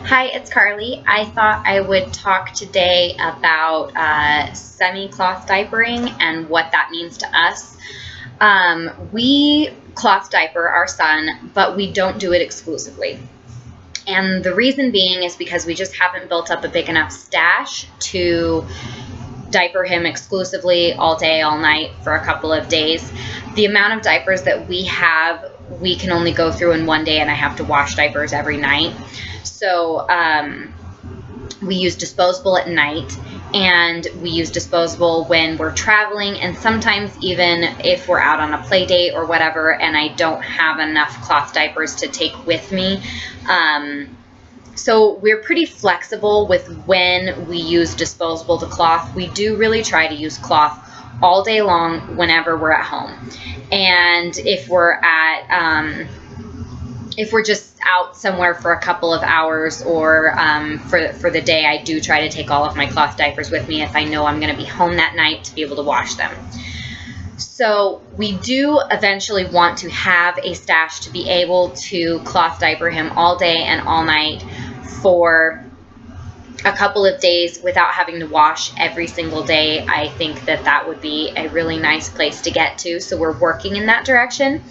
Hi, it's Carly. I thought I would talk today about semi-cloth diapering and what that means to us. We cloth diaper our son, but we don't do it exclusively. And the reason being is because we just haven't built up a big enough stash to diaper him exclusively all day, all night for a couple of days. The amount of diapers that we have, we can only go through in one day, and I have to wash diapers every night. So we use disposable at night, and we use disposable when we're traveling, and sometimes even if we're out on a play date or whatever and I don't have enough cloth diapers to take with me. So we're pretty flexible with when we use disposable to cloth. We do really try to use cloth all day long whenever we're at home. And if we're just out somewhere for a couple of hours or for the day, I do try to take all of my cloth diapers with me if I know I'm going to be home that night to be able to wash them. So we do eventually want to have a stash to be able to cloth diaper him all day and all night for a couple of days without having to wash every single day. I think that that would be a really nice place to get to. So we're working in that direction,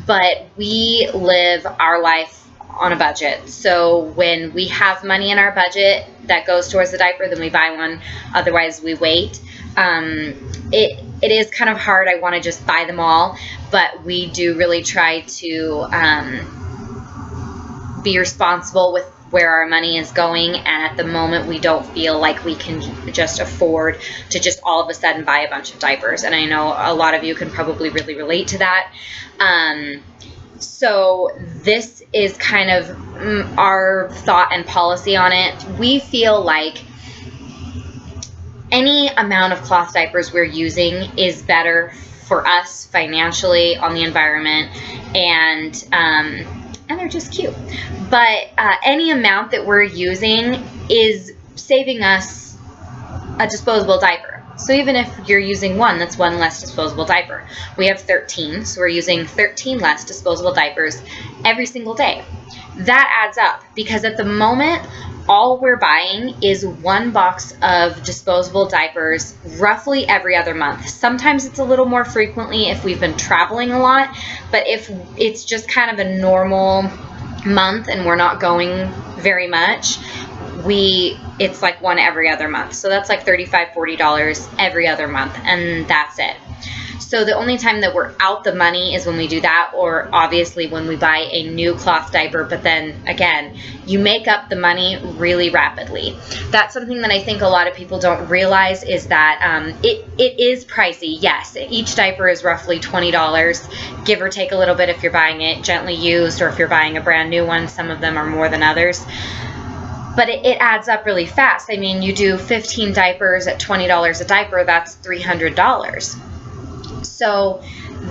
but we live our life on a budget. So when we have money in our budget that goes towards the diaper, then we buy one. Otherwise we wait. It is kind of hard. I want to just buy them all, but we do really try to be responsible with where our money is going, and at the moment we don't feel like we can just afford to just all of a sudden buy a bunch of diapers, and I know a lot of you can probably really relate to that. So this is kind of our thought and policy on it. We feel like any amount of cloth diapers we're using is better for us financially, on the environment, and they're just cute. But any amount that we're using is saving us a disposable diaper. So even if you're using one, that's one less disposable diaper. We have 13, so we're using 13 less disposable diapers every single day. That adds up, because at the moment, all we're buying is one box of disposable diapers roughly every other month. Sometimes it's a little more frequently if we've been traveling a lot, but if it's just kind of a normal month and we're not going very much, it's like one every other month. So that's like $35, $40 every other month, and that's it. So the only time that we're out the money is when we do that, or obviously when we buy a new cloth diaper, but then again, you make up the money really rapidly. That's something that I think a lot of people don't realize, is that it is pricey. Yes, each diaper is roughly $20, give or take a little bit if you're buying it gently used, or if you're buying a brand new one. Some of them are more than others. But it adds up really fast. I mean, you do 15 diapers at $20 a diaper, that's $300. So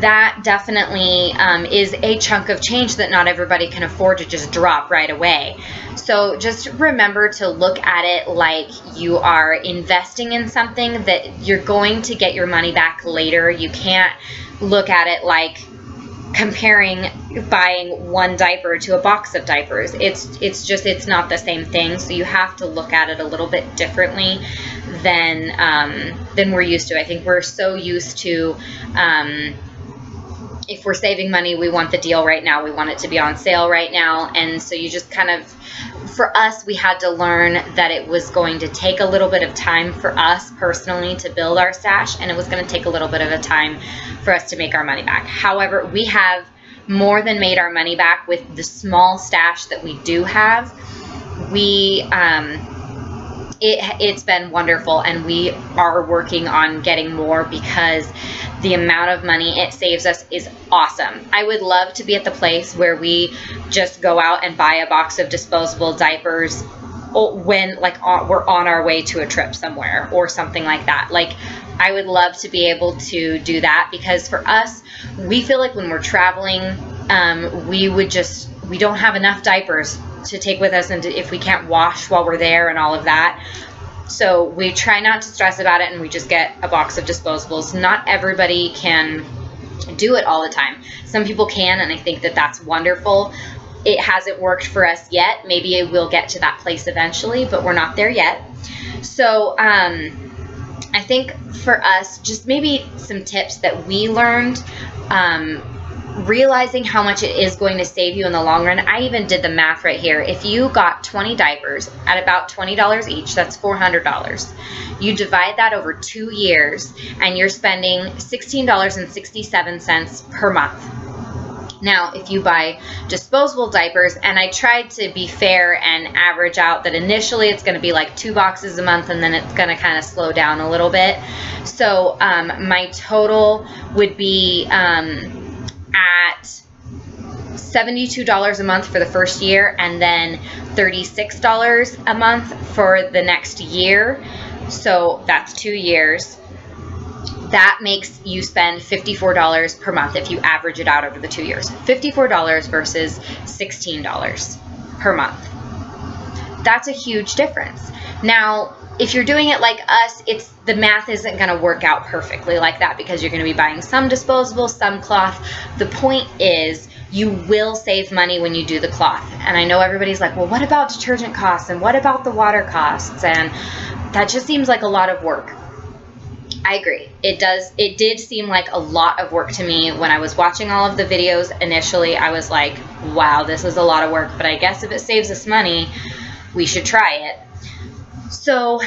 that definitely is a chunk of change that not everybody can afford to just drop right away. So just remember to look at it like you are investing in something that you're going to get your money back later. You can't look at it like comparing buying one diaper to a box of diapers. It's not the same thing. So you have to look at it a little bit differently than we're used to. I think we're so used to, if we're saving money, we want the deal right now. We want it to be on sale right now. And so you just kind of, for us, we had to learn that it was going to take a little bit of time for us personally to build our stash, and it was going to take a little bit of a time for us to make our money back. However, we have more than made our money back with the small stash that we do have. It's been wonderful, and we are working on getting more, because the amount of money it saves us is awesome. I would love to be at the place where we just go out and buy a box of disposable diapers when we're on our way to a trip somewhere or something like that. Like, I would love to be able to do that, because for us, we feel like when we're traveling, we don't have enough diapers to take with us, and if we can't wash while we're there and all of that. So we try not to stress about it, and we just get a box of disposables. Not everybody can do it all the time. Some people can, and I think that that's wonderful. it hasn't worked for us yet. Maybe it will get to that place eventually, but we're not there yet. So I think for us, just maybe some tips that we learned, realizing how much it is going to save you in the long run. I even did the math right here. If you got 20 diapers at about $20 each, that's $400. You divide that over 2 years and you're spending $16.67 per month. Now, if you buy disposable diapers, and I tried to be fair and average out that initially it's going to be like 2 boxes a month, and then it's going to kind of slow down a little bit. So my total would be at $72 a month for the first year, and then $36 a month for the next year. So that's 2 years. That makes you spend $54 per month if you average it out over the 2 years. $54 versus $16 per month. That's a huge difference. Now, if you're doing it like us, the math isn't going to work out perfectly like that, because you're going to be buying some disposable, some cloth. The point is, you will save money when you do the cloth. And I know everybody's like, well, what about detergent costs? And what about the water costs? And that just seems like a lot of work. I agree. It did seem like a lot of work to me when I was watching all of the videos initially. I was like, wow, this is a lot of work, but I guess if it saves us money, we should try it. So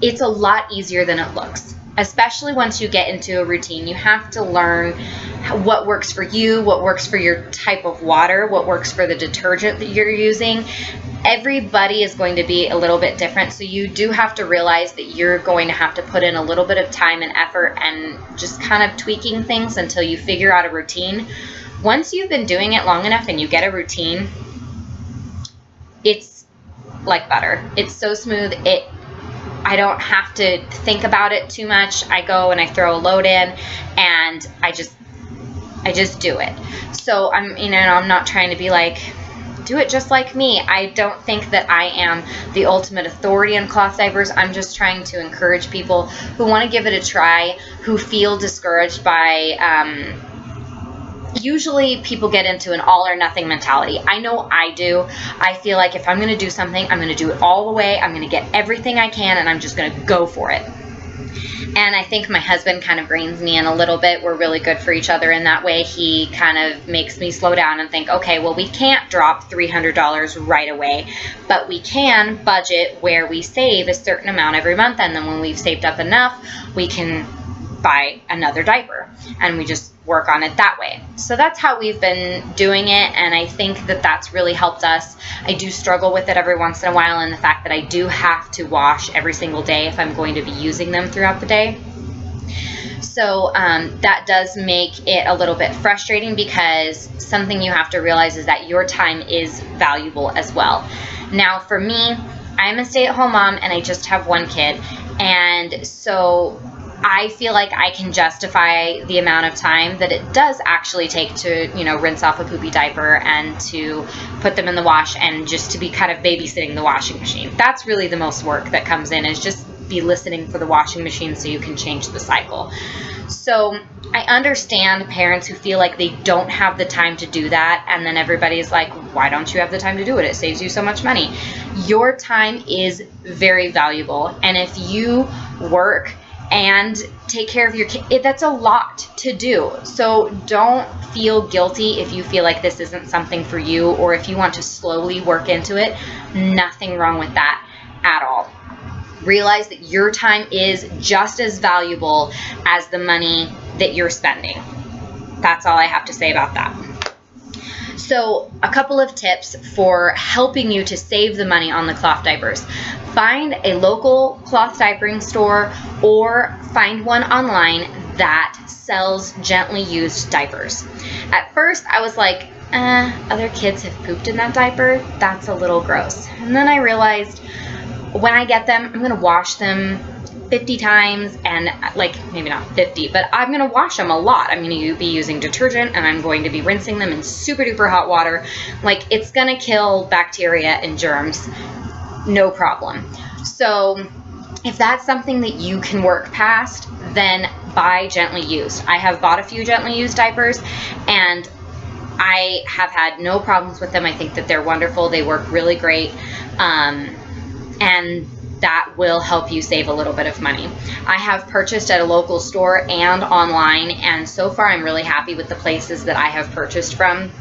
it's a lot easier than it looks, especially once you get into a routine. You have to learn what works for you, what works for your type of water, what works for the detergent that you're using. Everybody is going to be a little bit different, so you do have to realize that you're going to have to put in a little bit of time and effort and just kind of tweaking things until you figure out a routine. Once you've been doing it long enough and you get a routine, it's like butter. It's so smooth. I don't have to think about it too much. I go and I throw a load in, and I just do it. So I'm not trying to be like, do it just like me. I don't think that I am the ultimate authority on cloth diapers. I'm just trying to encourage people who want to give it a try, who feel discouraged by, usually people get into an all or nothing mentality. I know I do. I feel like if I'm going to do something, I'm going to do it all the way. I'm going to get everything I can, and I'm just going to go for it. And I think my husband kind of reins me in a little bit. We're really good for each other in that way. He kind of makes me slow down and think, okay, well, we can't drop $300 right away, but we can budget where we save a certain amount every month. And then when we've saved up enough, we can buy another diaper, and we just work on it that way. So that's how we've been doing it, and I think that that's really helped us. I do struggle with it every once in a while, and the fact that I do have to wash every single day if I'm going to be using them throughout the day. So that does make it a little bit frustrating, because something you have to realize is that your time is valuable as well. Now for me, I'm a stay-at-home mom and I just have one kid, and so I feel like I can justify the amount of time that it does actually take to, rinse off a poopy diaper and to put them in the wash, and just to be kind of babysitting the washing machine. That's really the most work that comes in, is just be listening for the washing machine so you can change the cycle. So I understand parents who feel like they don't have the time to do that, and then everybody's like, why don't you have the time to do it? It saves you so much money. Your time is very valuable, and if you work and take care of your kid, that's a lot to do. So don't feel guilty if you feel like this isn't something for you, or if you want to slowly work into it. Nothing wrong with that at all. Realize that your time is just as valuable as the money that you're spending. That's all I have to say about that. So a couple of tips for helping you to save the money on the cloth diapers. Find a local cloth diapering store, or find one online that sells gently used diapers. At first I was like, other kids have pooped in that diaper. That's a little gross. And then I realized, when I get them, I'm going to wash them 50 times, and maybe not 50, but I'm going to wash them a lot. I'm going to be using detergent, and I'm going to be rinsing them in super duper hot water. It's going to kill bacteria and germs, no problem. So if that's something that you can work past, then buy gently used. I have bought a few gently used diapers, and I have had no problems with them. I think that they're wonderful. They work really great. And that will help you save a little bit of money. I have purchased at a local store and online, and so far I'm really happy with the places that I have purchased from.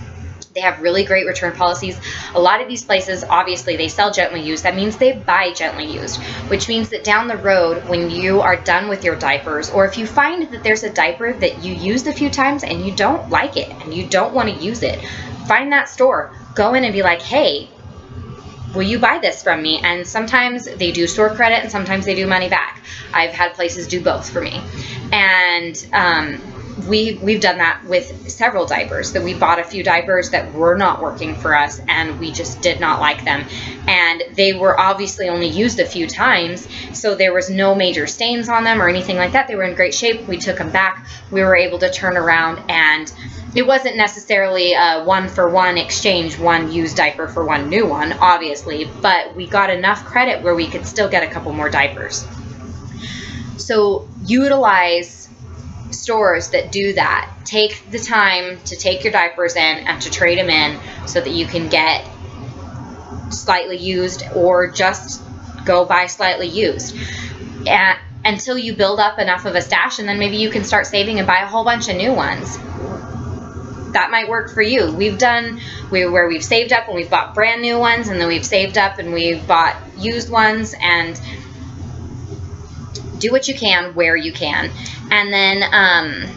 They have really great return policies. A lot of these places, obviously, they sell gently used. That means they buy gently used, which means that down the road, when you are done with your diapers, or if you find that there's a diaper that you used a few times and you don't like it and you don't want to use it, find that store, go in and be like, hey, will you buy this from me? And sometimes they do store credit and sometimes they do money back. I've had places do both for me. And we've done that with several diapers, that we bought a few diapers that were not working for us and we just did not like them. And they were obviously only used a few times, so there was no major stains on them or anything like that. They were in great shape. We took them back. We were able to turn around, and it wasn't necessarily a one-for-one exchange, one used diaper for one new one, obviously, but we got enough credit where we could still get a couple more diapers. So utilize stores that do that. Take the time to take your diapers in and to trade them in so that you can get slightly used, or just go buy slightly used until you build up enough of a stash, and then maybe you can start saving and buy a whole bunch of new ones. That might work for you. We've done where we've saved up and we've bought brand new ones, and then we've saved up and we've bought used ones, and do what you can where you can. And then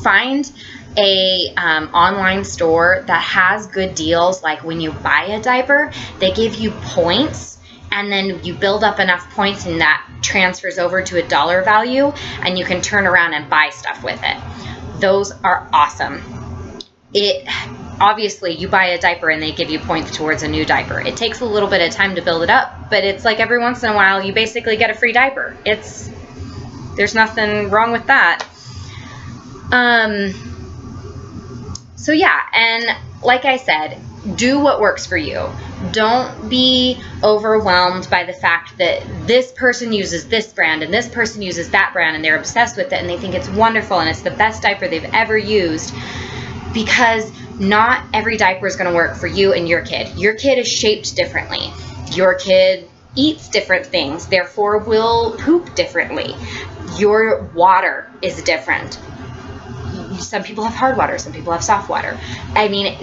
find a online store that has good deals. Like when you buy a diaper, they give you points, and then you build up enough points and that transfers over to a dollar value, and you can turn around and buy stuff with it. Those are awesome. Obviously, you buy a diaper and they give you points towards a new diaper. It takes a little bit of time to build it up, but it's like every once in a while you basically get a free diaper. There's nothing wrong with that. So yeah, and like I said, do what works for you. Don't be overwhelmed by the fact that this person uses this brand and this person uses that brand and they're obsessed with it and they think it's wonderful and it's the best diaper they've ever used, because not every diaper is going to work for you and your kid. Your kid is shaped differently. Your kid eats different things, therefore will poop differently. Your water is different. Some people have hard water, some people have soft water. I mean,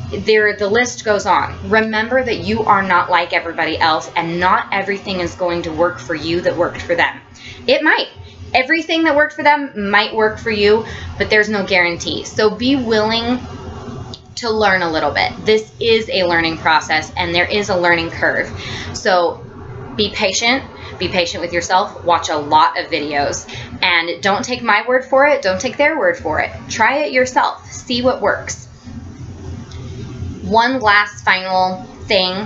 the list goes on. Remember that you are not like everybody else, and not everything is going to work for you that worked for them. It might. Everything that worked for them might work for you, but there's no guarantee. So be willing to learn a little bit. This is a learning process, and there is a learning curve. So be patient. Be patient with yourself. Watch a lot of videos, and don't take my word for it. Don't take their word for it. Try it yourself. See what works. One last final thing.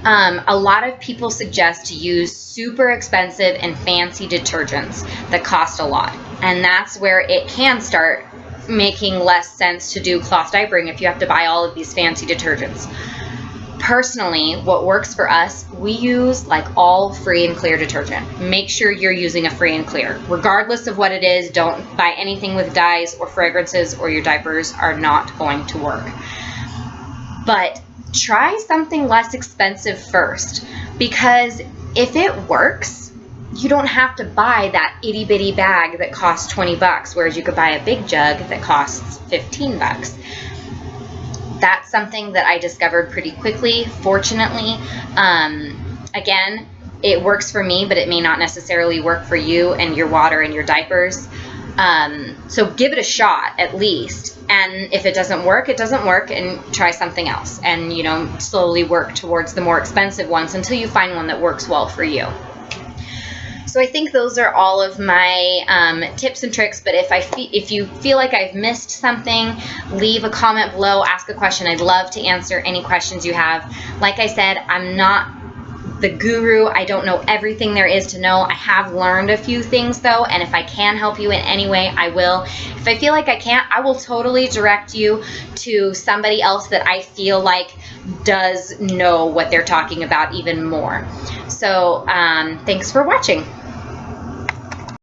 A lot of people suggest to use super expensive and fancy detergents that cost a lot, and that's where it can start making less sense to do cloth diapering if you have to buy all of these fancy detergents. Personally, what works for us, we use like all free and clear detergent. Make sure you're using a free and clear. Regardless of what it is, don't buy anything with dyes or fragrances, or your diapers are not going to work. But try something less expensive first, because if it works, you don't have to buy that itty bitty bag that costs 20 bucks, whereas you could buy a big jug that costs 15 bucks. That's something that I discovered pretty quickly, fortunately. Again, it works for me, but it may not necessarily work for you and your water and your diapers. So give it a shot at least. And if it doesn't work, it doesn't work, and try something else. And, you know, slowly work towards the more expensive ones until you find one that works well for you. So I think those are all of my tips and tricks, but if you feel like I've missed something, leave a comment below, ask a question. I'd love to answer any questions you have. Like I said, I'm not the guru. I don't know everything there is to know. I have learned a few things though, and if I can help you in any way, I will. If I feel like I can't, I will totally direct you to somebody else that I feel like does know what they're talking about even more. So thanks for watching.